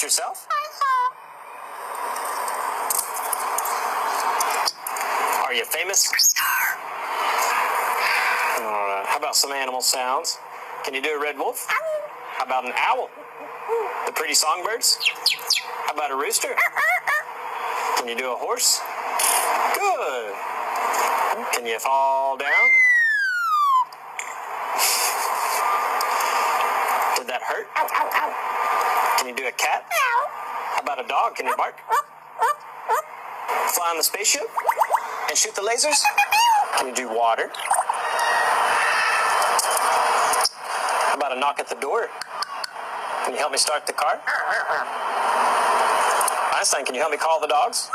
introduce yourself? Are you famous? All right. How about some animal sounds? Can you do a red wolf? How about an owl? The pretty songbirds? How about a rooster? Can you do a horse? Good. Can you fall down? Did that hurt? Can you do a cat? How about a dog? Can you bark? Fly on the spaceship? And shoot the lasers? Can you do water? How about a knock at the door? Can you help me start the car? Einstein, can you help me call the dogs?